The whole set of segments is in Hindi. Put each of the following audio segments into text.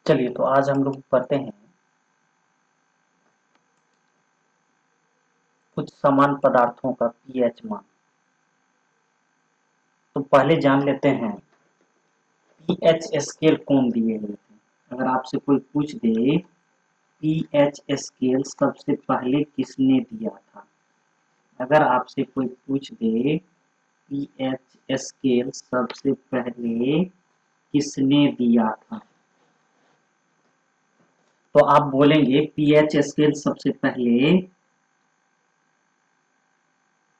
चलिए तो आज हम लोग पढ़ते हैं कुछ समान पदार्थों का पीएच मान। तो पहले जान लेते हैं पीएच स्केल कौन दिए हुए थे। अगर आपसे कोई पूछ दे पीएच स्केल सबसे पहले किसने दिया था, अगर आपसे कोई पूछ दे पीएच स्केल सबसे पहले किसने दिया था, तो आप बोलेंगे पीएच स्केल सबसे पहले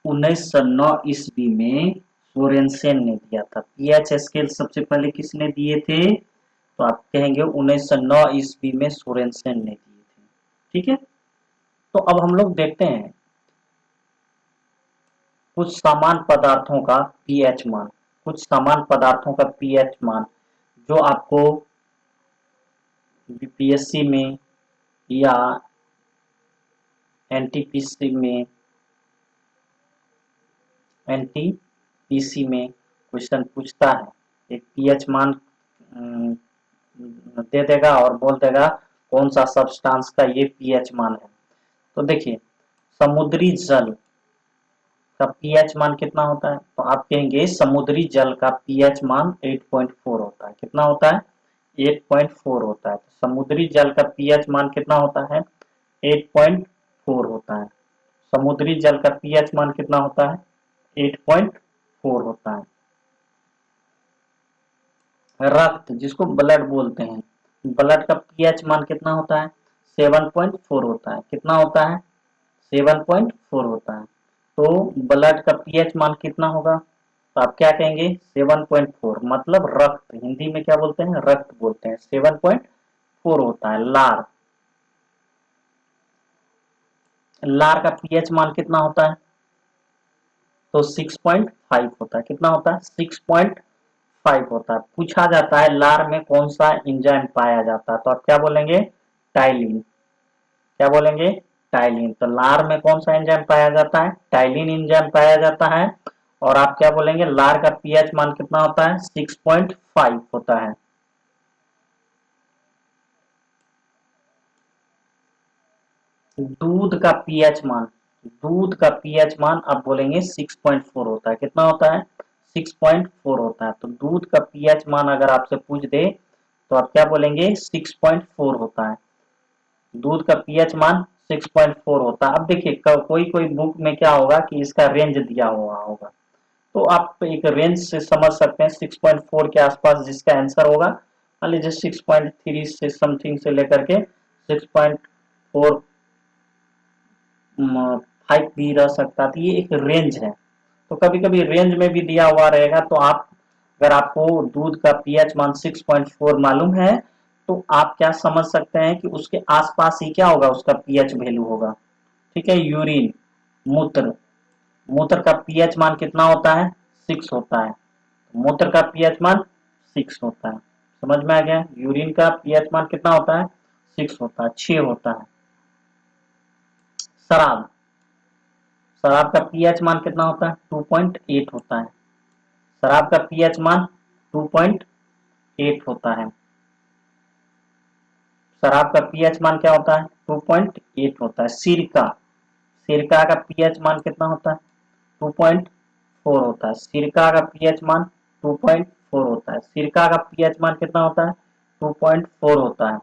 1909 ईस्वी में सोरेनसेन ने दिया था। पीएच स्केल सबसे पहले किसने दिए थे, तो आप कहेंगे 1909 ईस्वी में सोरेनसेन ने दिए थे। ठीक है, तो अब हम लोग देखते हैं कुछ समान पदार्थों का पीएच मान। कुछ समान पदार्थों का पीएच मान जो आपको बीपीएससी में या एनटीपीसी में एनटीपीसी में क्वेश्चन पूछता है। एक पीएच मान दे देगा और बोल देगा कौन सा सब्सटेंस का ये पीएच मान है। तो देखिए समुद्री जल का पीएच मान कितना होता है, तो आप कहेंगे समुद्री जल का पीएच मान 8.4 होता है। कितना होता है, 8.4 होता है। तो समुद्री जल का पीएच मान कितना होता है, 8.4 होता है। समुद्री जल का पीएच मान कितना होता है, 8.4 होता है। रक्त जिसको ब्लड बोलते हैं, ब्लड का पीएच मान कितना होता है, 7.4 होता है। कितना होता है, 7.4 होता है। तो ब्लड का पीएच मान कितना होगा, तो आप क्या कहेंगे 7.4, मतलब रक्त, हिंदी में क्या बोलते हैं, रक्त बोलते हैं। 7.4 होता है। लार, लार का पीएच मान कितना होता है, तो 6.5 होता है। कितना होता है, 6.5 होता है। पूछा जाता है लार में कौन सा एंजाइम पाया जाता है, तो आप क्या बोलेंगे, टाइलिन। क्या बोलेंगे, टाइलिन। तो लार में कौन सा एंजाइम पाया जाता है, टाइलिन एंजाइम पाया जाता है। और आप क्या बोलेंगे, लार का पीएच मान कितना होता है, 6.5 होता है। दूध का पीएच मान, दूध का पीएच मान आप बोलेंगे 6.4 होता है। कितना होता है, 6.4 होता है। तो दूध का पीएच मान अगर आपसे पूछ दे तो आप क्या बोलेंगे, 6.4 होता है। दूध का पीएच मान 6.4 होता है। अब देखिए कोई कोई बुक में क्या होगा कि इसका रेंज दिया हुआ होगा, तो आप एक रेंज से समझ सकते हैं 6.4 के आसपास जिसका आंसर होगा। मान लीजिए 6.3 से समथिंग से लेकर के 6.4 5 भी रह सकता है। तो ये एक रेंज है, तो कभी कभी रेंज में भी दिया हुआ रहेगा। तो आप अगर आपको दूध का पीएच मान 6.4 मालूम है तो आप क्या समझ सकते हैं कि उसके आसपास ही क्या होगा, उसका पीएच वैल्यू होगा। ठीक है, यूरिन, मूत्र, मूत्र का पीएच मान कितना होता है, 6 होता है। मूत्र का पीएच मान 6 होता है। समझ में आ गया, यूरिन का पीएच मान कितना होता है, 6 होता है, 6 होता है। शराब, शराब का पीएच मान कितना होता है, 2.8 होता है। शराब का पीएच मान 2.8 होता है। शराब का पीएच मान क्या होता है, 2.8 होता है। सिरका, सिरका का पीएच मान कितना होता है, 2.4 होता है। सिरका का पीएच मान 2.4 होता है। सिरका का पीएच मान कितना होता है, 2.4 होता है।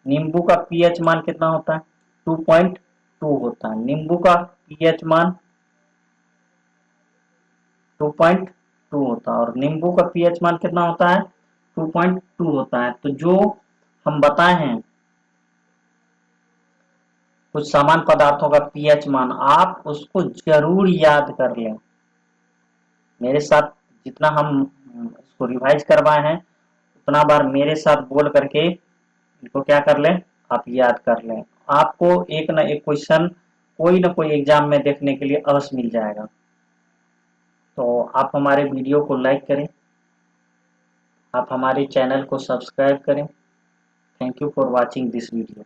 नींबू का पीएच मान कितना होता है, 2.2 होता है। नींबू का पीएच मान 2.2 होता है और नींबू का पीएच मान कितना होता है, 2.2 होता है। तो जो हम बताए हैं कुछ समान पदार्थों का पीएच मान, आप उसको जरूर याद कर लें। मेरे साथ जितना हम इसको रिवाइज करवाए हैं उतना बार मेरे साथ बोल करके इनको क्या कर लें, आप याद कर लें। आपको एक ना एक क्वेश्चन कोई ना कोई एग्जाम में देखने के लिए अवश्य मिल जाएगा। तो आप हमारे वीडियो को लाइक करें, आप हमारे चैनल को सब्सक्राइब करें। Thank you for watching this video.